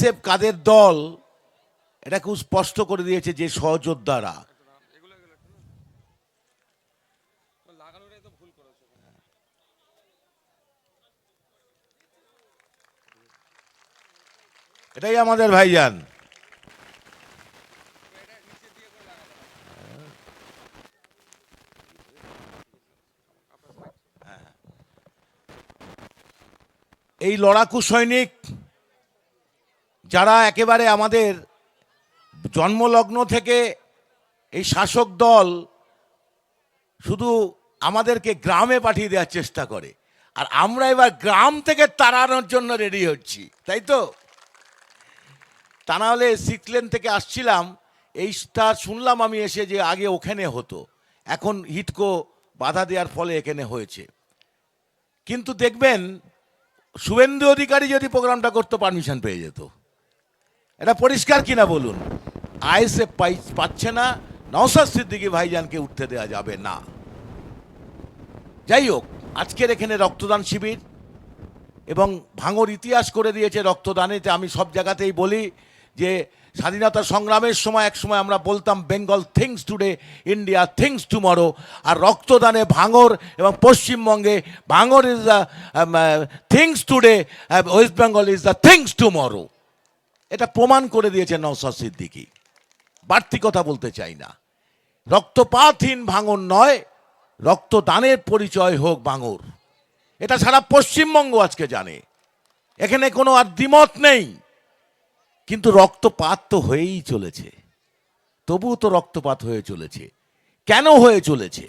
সেব কাদের দল এটা খুব স্পষ্ট করে দিয়েছে যে সহযোদ্ধারা। এটাই আমাদের ভাইজান। এই লড়াকু সৈনিক যারা একেবারে আমাদের জন্মলগ্ন থেকে এই শাসক দল শুধু আমাদেরকে গ্রামে পাঠিয়ে দেওয়ার চেষ্টা করে, আর আমরা এবার গ্রাম থেকে তাড়ানোর জন্য রেডি হচ্ছি, তাই তো? তা না হলে সিক্স লেন থেকে আসছিলাম, এইটা শুনলাম আমি এসে যে আগে ওখানে হতো, এখন হিটকো বাধা দেওয়ার ফলে এখানে হয়েছে। কিন্তু দেখবেন শুভেন্দু অধিকারী যদি প্রোগ্রামটা করতে পারমিশন পেয়ে যেত। এটা পরিষ্কার কিনা বলুন? আইএসএফ পাচ্ছে না, নওশাদ সিদ্দিকী ভাইজানকে উঠতে দেওয়া যাবে না। যাই হোক, আজকের এখানে রক্তদান শিবির এবং ভাঙর ইতিহাস করে দিয়েছে রক্তদানেতে। আমি সব জায়গাতেই বলি যে স্বাধীনতা সংগ্রামের সময় এক সময় আমরা বলতাম Bengal thinks today, India thinks tomorrow, আর রক্তদানে ভাঙর এবং পশ্চিমবঙ্গে Bhangar is the thinks today, West Bengal is the thinks tomorrow. এটা প্রমাণ করে দিয়েছে নওশাদ সিদ্দিকী। বাড়তি কথা বলতে চাই না। রক্তপাতহীন ভাঙর নয়, রক্তদানের পরিচয় হোক ভাঙর। এটা সারা পশ্চিমবঙ্গ আজকে জানে, এখানে কোনো আর দ্বিমত নেই। কিন্তু রক্তপাত তো হয়েই চলেছে, তবুও তো রক্তপাত হয়ে চলেছে। কেন হয়ে চলেছে?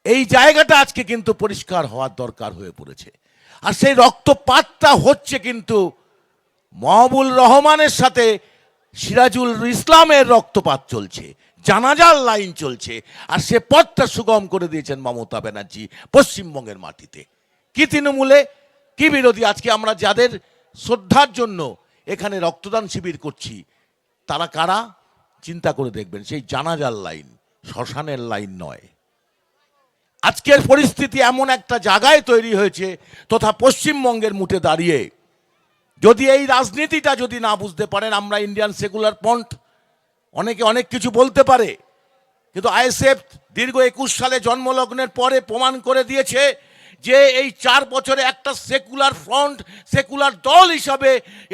এই জায়গাটা আজকে কিন্তু পরিষ্কার হওয়ার দরকার হয়ে পড়েছে। আর সেই রক্তপাতটা হচ্ছে কিন্তু মাহবুবুর রহমানের সাথে সিরাজুল ইসলামের রক্তপাত চলছে, জানাজার লাইন চলছে, আর সে পথটা সুগম করে দিয়েছেন মমতা ব্যানার্জি পশ্চিমবঙ্গের মাটিতে। কি তৃণমূলে, কি বিরোধী, আজকে আমরা যাদের শ্রদ্ধার জন্য এখানে রক্তদান শিবির করছি তারা কারা চিন্তা করে দেখবেন। সেই জানাজার লাইন, শ্মশানের লাইন নয়। আজকের পরিস্থিতি এমন একটা জায়গায় তৈরি হয়েছে তথা পশ্চিমবঙ্গের মুঠে দাঁড়িয়ে, যদি এই রাজনীতিটা যদি না বুঝতে পারেন, আমরা ইন্ডিয়ান সেকুলার ফ্রন্ট, অনেকে অনেক কিছু বলতে পারে, কিন্তু আইএসএফ দীর্ঘ 21 সালে জন্মলগ্নের পরে প্রমাণ করে দিয়েছে যে এই 4 বছরে একটা সেকুলার ফ্রন্ট, সেকুলার দল হিসাবে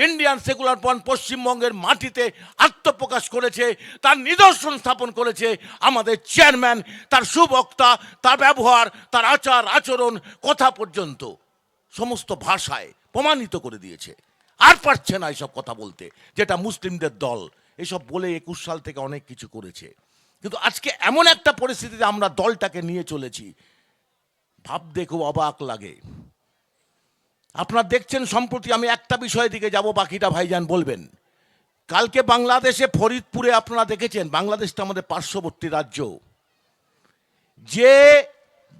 ইন্ডিয়ান সেকুলার ফ্রন্ট পশ্চিমবঙ্গের মাটিতে আত্মপ্রকাশ করেছে। তার নিদর্শন স্থাপন করেছে আমাদের চেয়ারম্যান, তার সুবক্তা, তার ব্যবহার, তার আচার আচরণ, কথা পর্যন্ত সমস্ত ভাষায় প্রমাণিত করে দিয়েছে। আর পারছে না এসব কথা বলতে, যেটা মুসলিমদের দল এসব বলে 21 সাল থেকে অনেক কিছু করেছে। কিন্তু আজকে এমন একটা পরিস্থিতিতে আমরা দলটাকে নিয়ে চলেছি, ভাবতে খুব অবাক লাগে। আপনারা দেখছেন সম্প্রতি, আমি একটা বিষয়ের দিকে যাব, বাকিটা ভাইজান বলবেন। কালকে বাংলাদেশে ফরিদপুরে আপনারা দেখেছেন, বাংলাদেশটা আমাদের পার্শ্ববর্তী রাজ্য, যে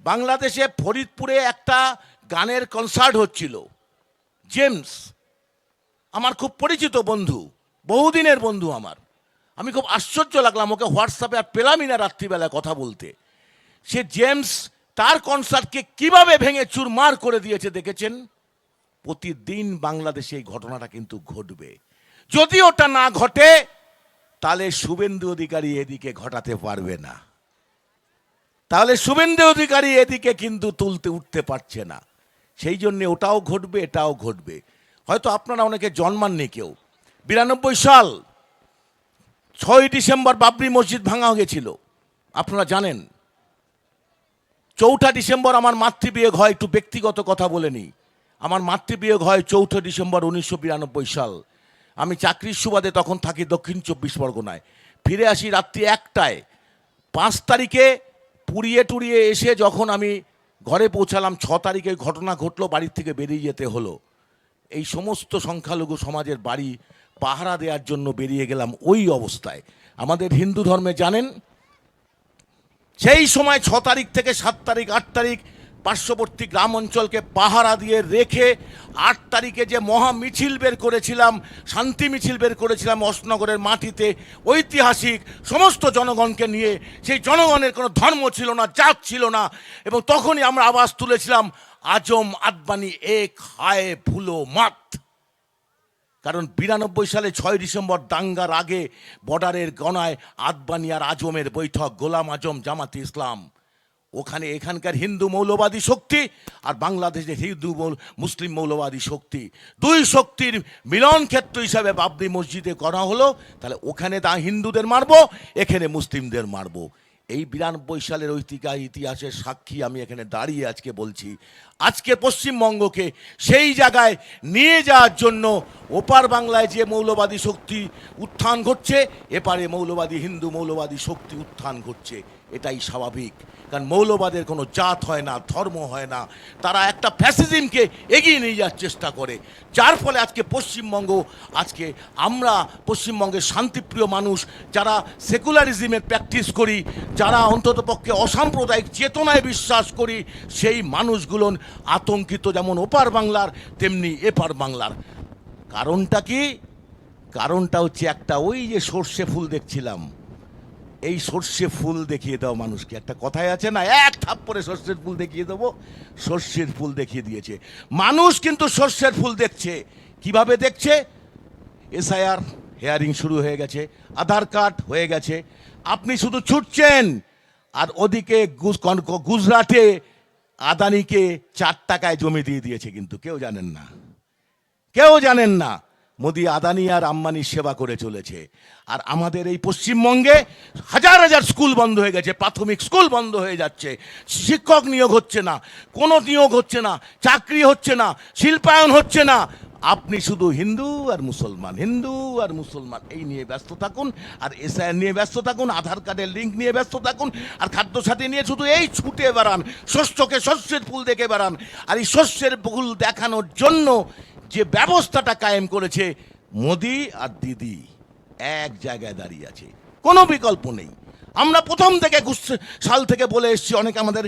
বাংলাদেশে ফরিদপুরে একটা গানের কনসার্ট হচ্ছিল। জেমস আমার খুব পরিচিত বন্ধু, বহুদিনের বন্ধু আমার। আমি খুব আশ্চর্য লাগলাম, ওকে হোয়াটসঅ্যাপে আর পেলামই না রাত্রিবেলায় কথা বলতে। সে জেমস তার কনসার্টকে কিভাবে ভেঙে চুরমার করে দিয়েছে দেখেছেন? প্রতিদিন বাংলাদেশে এই ঘটনাটা কিন্তু ঘটবে। যদি ওটা না ঘটে তাহলে শুভেন্দু অধিকারী এদিকে ঘটাতে পারবে না, তাহলে শুভেন্দু অধিকারী এদিকে কিন্তু উঠতে পারছে না। সেই জন্য ওটাও ঘটবে, এটাও ঘটবে। হয়তো আপনারা অনেকে জন্মাননি কেউ। 92 সাল 6 ডিসেম্বর বাবরি মসজিদ ভাঙা গেছিল, আপনারা জানেন। 4 ডিসেম্বর আমার মাতৃবিয়োগ হয়। একটু ব্যক্তিগত কথা বলে নিই। আমার মাতৃবিয়োগ হয় 4 ডিসেম্বর 1992 সাল। আমি চাকরির সুবাদে তখন থাকি দক্ষিণ 24 পরগনায়। ফিরে আসি রাত্রি 1টায়। 5 তারিখে পুড়িয়ে টুড়িয়ে এসে যখন আমি ঘরে পৌঁছালাম, 6 তারিখে ঘটনা ঘটলো, বাড়ির থেকে বেরিয়ে যেতে হলো। এই সমস্ত সংখ্যালঘু সমাজের বাড়ি পাহারা দেওয়ার জন্য বেরিয়ে গেলাম ওই অবস্থায়। আমাদের হিন্দু ধর্মে জানেন, সেই সময় 6 তারিখ থেকে 7 তারিখ 8 তারিখ পার্শ্ববর্তী গ্রাম অঞ্চলকে পাহারা দিয়ে রেখে 8 তারিখে যে মহা মিছিল বের করেছিলাম, শান্তি মিছিল বের করেছিলাম অশোকনগরের মাটিতে, ঐতিহাসিক সমস্ত জনগণকে নিয়ে। সেই জনগণের কোনো ধর্ম ছিল না, জাত ছিল না, এবং তখনই আমরা আওয়াজ তুলেছিলাম, আজম আদবানি এক হায় ভুলো মাত। কারণ 92 সালে 6 ডিসেম্বর দাঙ্গার আগে বর্ডারের গণায় আদবানি আর আজমের বৈঠক, গোলাম আজম জামাতে ইসলাম, ওখানে এখানকার হিন্দু মৌলবাদী শক্তি আর বাংলাদেশের হিন্দু মুসলিম মৌলবাদী শক্তি, দুই শক্তির মিলন ক্ষেত্র হিসাবে বাবরি মসজিদে করা হলো। তাহলে ওখানে হিন্দুদের মারবো, এখানে মুসলিমদের মারবো। এই 92 সালের ইতিহাসের সাক্ষী আমি এখানে দাঁড়িয়ে আজকে বলছি। আজকে পশ্চিমবঙ্গকে সেই জায়গায় নিয়ে যাওয়ার জন্য ওপার বাংলায় যে মৌলবাদী শক্তি উত্থান ঘটছে, এপারে মৌলবাদী হিন্দু মৌলবাদী শক্তি উত্থান ঘটছে। এটাই স্বাভাবিক, কারণ মৌলবাদের কোনো জাত হয় না, ধর্ম হয় না, তারা একটা ফ্যাসিজমকে এগিয়ে নিয়ে যাওয়ার চেষ্টা করে। যার ফলে আজকে পশ্চিমবঙ্গ, আজকে আমরা পশ্চিমবঙ্গের শান্তিপ্রিয় মানুষ যারা সেকুলারিজমের প্র্যাকটিস করি, যারা অন্ততপক্ষে অসাম্প্রদায়িক চেতনায় বিশ্বাস করি, সেই মানুষগুলো আতঙ্কিত, যেমন ওপার বাংলার তেমনি এপার বাংলার। কারণটা কি? কারণটা হচ্ছে একটা, ওই যে সর্ষে ফুল দেখছিলাম, এই সর্ষে ফুল দেখিয়ে দাও মানুষকে। একটা কথাই আছে না, এক থাপ্পড়ে সর্ষের ফুল দেখিয়ে দেবো, সর্ষের ফুল দেখিয়ে দিয়েছে। মানুষ কিন্তু সর্ষের ফুল দেখছে। কিভাবে দেখছে? এসআইআর হেয়ারিং শুরু হয়ে গেছে, আধার কার্ড হয়ে গেছে, আপনি শুধু ছুটছেন। আর ওদিকে গুজরাটে আদানিকে 4 টাকায় জমি দিয়ে দিয়েছে, কিন্তু কেউ জানেন না, কেউ জানেন না। মোদি আদানি আর আম্বানির সেবা করে চলেছে। আর আমাদের এই পশ্চিমবঙ্গে হাজার হাজার স্কুল বন্ধ হয়ে গেছে, প্রাথমিক স্কুল বন্ধ হয়ে যাচ্ছে, শিক্ষক নিয়োগ হচ্ছে না, কোনো নিয়োগ হচ্ছে না, চাকরি হচ্ছে না, শিল্পায়ন হচ্ছে না। আপনি শুধু হিন্দু আর মুসলমান, হিন্দু আর মুসলমান এই নিয়ে ব্যস্ত থাকুন, আর এসআইআর নিয়ে ব্যস্ত থাকুন, আধার কার্ডের লিঙ্ক নিয়ে ব্যস্ত থাকুন, আর খাদ্যসাথী নিয়ে শুধু এই ছুটে বেড়ান, শস্যকে শস্যের ফুল দেখে বেড়ান। আর এই শস্যের ফুল দেখানোর জন্য যে ব্যবস্থাটা কায়েম করেছে মোদি আর দিদি, এক জায়গায় দাঁড়িয়ে আছে, কোনো বিকল্প নেই। আমরা প্রথম থেকে সাল থেকে বলে এসেছি, অনেকে আমাদের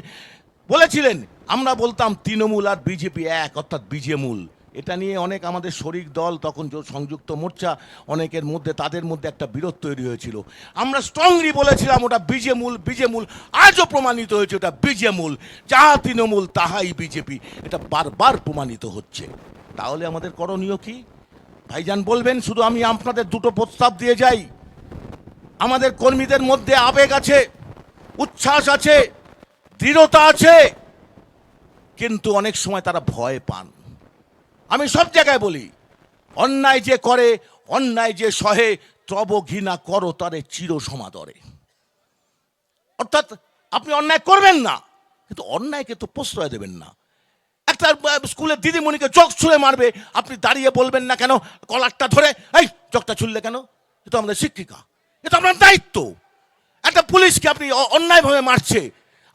বলেছিলেন, আমরা বলতাম তৃণমূল আর বিজেপি এক, অর্থাৎ বিজেমূল। এটা নিয়ে অনেক আমাদের শরিক দল, তখন সংযুক্ত মোর্চা, অনেকের মধ্যে তাদের মধ্যে একটা বিরোধ তৈরি হয়েছিল। আমরা স্ট্রংলি বলেছিলাম ওটা বিজেমূল, বিজেমূল। আজও প্রমাণিত হয়েছে ওটা বিজেমূল। যাহা তৃণমূল তাহাই বিজেপি, এটা বারবার প্রমাণিত হচ্ছে। তাহলে আমাদের করণীয় কি? ভাইজান বলবেন, শুধু আমি আপনাদের দুটো প্রস্তাব দিয়ে যাই। আমাদের কর্মীদের মধ্যে আবেগ আছে, উচ্ছ্বাস আছে, দৃঢ়তা আছে, কিন্তু অনেক সময় তারা ভয় পান। আমি সব জায়গায় বলি, অন্যায় যে করে, অন্যায় যে সহে, তব ঘৃণা করো তারে চির সমাদরে। অর্থাৎ আপনি অন্যায় করবেন না, কিন্তু অন্যায়কে তো প্রশ্রয় দেবেন না। একটা স্কুলের দিদিমণিকে চোখ ছুঁড়ে মারবে, আপনি দাঁড়িয়ে বলবেন না কেন, কলারটা ধরে, এই চোখটা ছুঁড়লে কেন? এটা আমাদের শিক্ষিকা, এটা আপনার দায়িত্ব। একটা পুলিশকে আপনি অন্যায়ভাবে মারছে,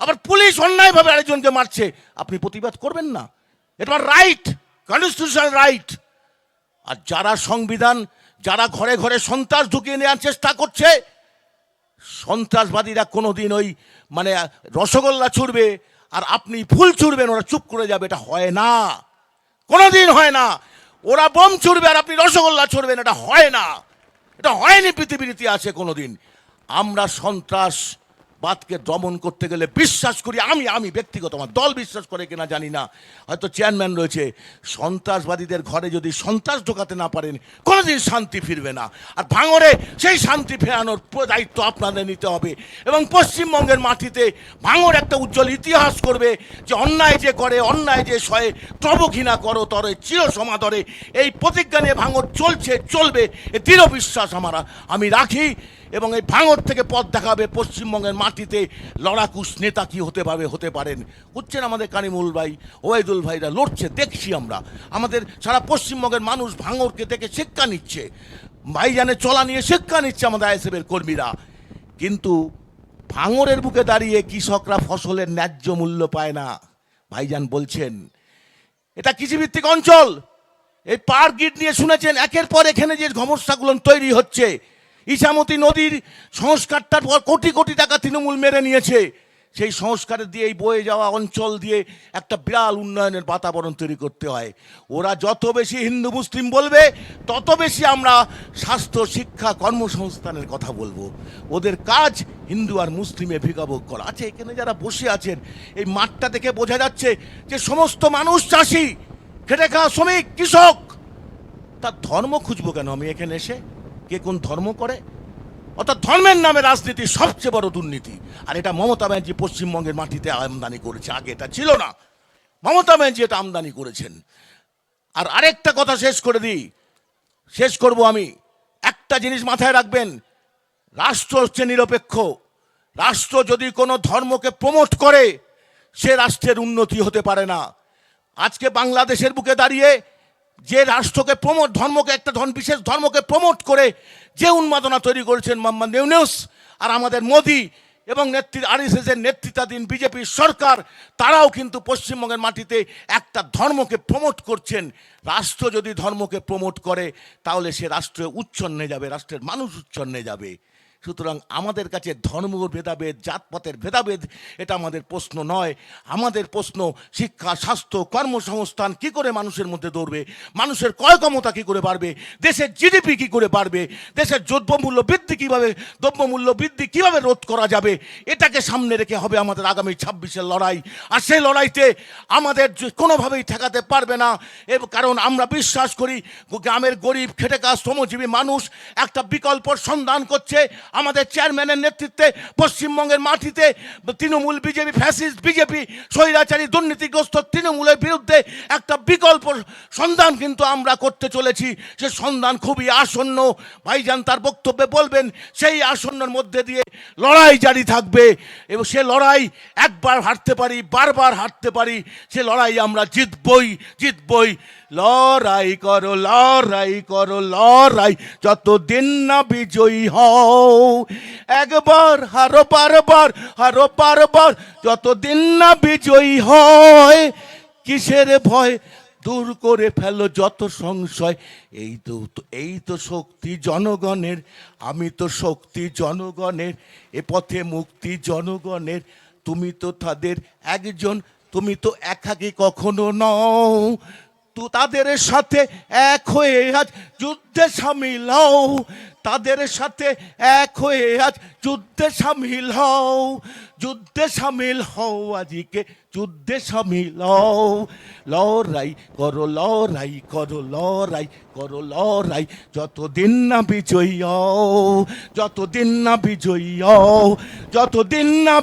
আবার পুলিশ অন্যায়ভাবে আরেকজনকে মারছে, আপনি প্রতিবাদ করবেন না? এটা আমার রাইট, কনস্টিটিউশনাল রাইট। আর যারা সংবিধান, যারা ঘরে ঘরে সন্ত্রাস ঢুকিয়ে নেওয়ার চেষ্টা করছে, সন্ত্রাসবাদীরা কোনোদিন ওই মানে রসগোল্লা ছুড়বে আর আপনি ফুল ছুড়বেন, ওরা চুপ করে যাবে, এটা হয় না, কোনোদিন হয় না। ওরা বোম ছুড়বে আর আপনি রসগোল্লা ছুড়বেন, এটা হয় না, এটা হয়নি পৃথিবীর ইতিহাসে কোনোদিন। আমরা সন্ত্রাসবাদকে দমন করতে গেলে বিশ্বাস করি, আমি ব্যক্তিগত, আমার দল বিশ্বাস করে কিনা জানি না, হয়তো চেয়ারম্যান রয়েছে, সন্ত্রাসবাদীদের ঘরে যদি সন্ত্রাস ঢোকাতে না পারেন, কোনোদিন শান্তি ফিরবে না। আর ভাঙড়ে সেই শান্তি ফেরানোর দায়িত্ব আপনাদের নিতে হবে। এবং পশ্চিমবঙ্গের মাটিতে ভাঙড় একটা উজ্জ্বল ইতিহাস করবে, যে অন্যায় যে করে, অন্যায় যে সয়ে, তব ঘৃণা করো তরে চির সমাদরে। এই প্রতিজ্ঞা নিয়ে ভাঙড় চলছে, চলবে, এ দৃঢ় বিশ্বাস আমি রাখি। এবং এই ভাঙড় থেকে পথ দেখাবে পশ্চিমবঙ্গের মাটিতে লড়াকু নেতা কি হতে পারেন। হচ্ছেন আমাদের কানিমুল ভাই, ওয়াইদুল ভাইরা লড়ছে, দেখছি আমরা। আমাদের সারা পশ্চিমবঙ্গের মানুষ ভাঙড়কে দেখে শিক্ষা নিচ্ছে, ভাইজানের চলা নিয়ে শিক্ষা নিচ্ছে আমাদের আইএসএফের কর্মীরা। কিন্তু ভাঙড়ের বুকে দাঁড়িয়ে কৃষকরা ফসলের ন্যায্য মূল্য পায় না। ভাইজান বলছেন এটা কৃষিভিত্তিক অঞ্চল। এই পার্ক গিট নিয়ে শুনেছেন, একের পর এখানে যে সমস্যাগুলো তৈরি হচ্ছে। ইছামতি নদীর সংস্কারটার পর কোটি কোটি টাকা তৃণমূল মেরে নিয়েছে। সেই সংস্কারের দিয়ে এই বয়ে যাওয়া অঞ্চল দিয়ে একটা বিরাট উন্নয়নের বাতাবরণ তৈরি করতে হয়। ওরা যত বেশি হিন্দু মুসলিম বলবে, তত বেশি আমরা স্বাস্থ্য, শিক্ষা, কর্মসংস্থানের কথা বলবো। ওদের কাজ হিন্দু আর মুসলিমে ভিগাভোগ করা। আছে এখানে যারা বসে আছেন, এই মাঠটা দেখে বোঝা যাচ্ছে যে সমস্ত মানুষ চাষি, খেটে খাওয়া শ্রমিক, কৃষক। তার ধর্ম খুঁজবো কেন আমি এখানে এসে? কে কোন ধর্ম করে? অর্থাৎ ধর্মের নামে রাজনীতি সবচেয়ে বড় দুর্নীতি। আর এটা মমতা ব্যানার্জি পশ্চিমবঙ্গের মাটিতে আমদানি করেছে, আগে এটা ছিল না। মমতা ব্যানার্জি এটা আমদানি করেছেন। আর আরেকটা কথা শেষ করব আমি। একটা জিনিস মাথায় রাখবেন, রাষ্ট্র হচ্ছে নিরপেক্ষ। রাষ্ট্র যদি কোনো ধর্মকে প্রমোট করে, সে রাষ্ট্রের উন্নতি হতে পারে না। আজকে বাংলাদেশের বুকে দাঁড়িয়ে যে রাষ্ট্রকে ধর্মকে একটা বিশেষ ধর্মকে প্রমোট করে যে উন্মাদনা তৈরি করেছেন মোহাম্মদ ইউনূস আর আমাদের মোদি এবং আরএসএসের নেতৃত্বাধীন বিজেপির সরকার, তারাও কিন্তু পশ্চিমবঙ্গের মাটিতে একটা ধর্মকে প্রমোট করছেন। রাষ্ট্র যদি ধর্মকে প্রমোট করে, তাহলে সে রাষ্ট্র উচ্ছন্নে যাবে, রাষ্ট্রের মানুষ উচ্ছন্নে যাবে। সুতরাং আমাদের কাছে ধর্ম ভেদাভেদ, জাতপাতের ভেদাভেদ এটা আমাদের প্রশ্ন নয়। আমাদের প্রশ্ন শিক্ষা, স্বাস্থ্য, কর্মসংস্থান কী করে মানুষের মধ্যে দৌড়বে, মানুষের ক্রয় ক্ষমতা কী করে বাড়বে, দেশের জিডিপি কী করে বাড়বে, দেশের দ্রব্যমূল্য বৃদ্ধি কীভাবে রোধ করা যাবে, এটাকে সামনে রেখে হবে আমাদের আগামী 26-এর লড়াই। আর সেই লড়াইতে আমাদের কোনোভাবেই ঠেকাতে পারবে না। কারণ আমরা বিশ্বাস করি গ্রামের গরিব, খেটে খাওয়া শ্রমজীবী মানুষ একটা বিকল্পর সন্ধান করছে। আমাদের চেয়ারম্যানের নেতৃত্বে পশ্চিমবঙ্গের মাটিতে তৃণমূল বিজেপি, ফ্যাসিস্ট বিজেপি, স্বৈরাচারী দুর্নীতিগ্রস্ত তৃণমূলের বিরুদ্ধে একটা বিকল্প সন্ধান কিন্তু আমরা করতে চলেছি। সে সন্ধান খুবই আসন্ন। ভাইজান তার বক্তব্যে বলবেন, সেই আসন্নর মধ্যে দিয়ে লড়াই জারি থাকবে এবং সে লড়াই একবার হারতে পারি, বারবার হারতে পারি, সে লড়াই আমরা জিতবই। লড়াই করো, লড়াই যতদিন না বিজয়ী হও। একবার হারো, বারবার যতদিন না বিজয়ী হয়। কিসের ভয়, দূর করে ফেলো যত সংশয়। এই তো শক্তি জনগণের, আমি তো শক্তি জনগণের, এ পথে মুক্তি জনগণের। তুমি তো তাদের একজন, তুমি তো একাকী কখনো নও। তো তাদের সাথে এক হয়ে আজ যুদ্ধে সামিল হও, তাদের সাথে এক হয়ে আজ যুদ্ধে সামিল হও, আজকে যুদ্ধে সামিল হও। লড়াই করো, যতদিন না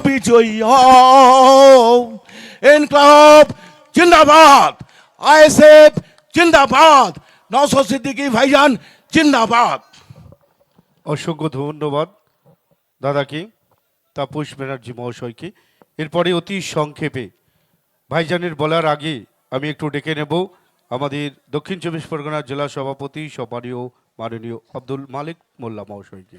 বিজয়ী হও। ইনকলাব জিন্দাবাদ, আইএসএফ জিন্দাবাদ, নওশাদ সিদ্দিকী ভাইজান জিন্দাবাদ। অসংখ্য ধন্যবাদ দাদাকে, তাপস ব্যানার্জি মহাশয়কে। এরপরে অতি সংক্ষেপে ভাইজানের বলার আগে আমি একটু ডেকে নেব আমাদের দক্ষিণ চব্বিশ পরগনা জেলা সভাপতি সম্মানীয় মাননীয় আব্দুল মালিক মোল্লা মহাশয়কে।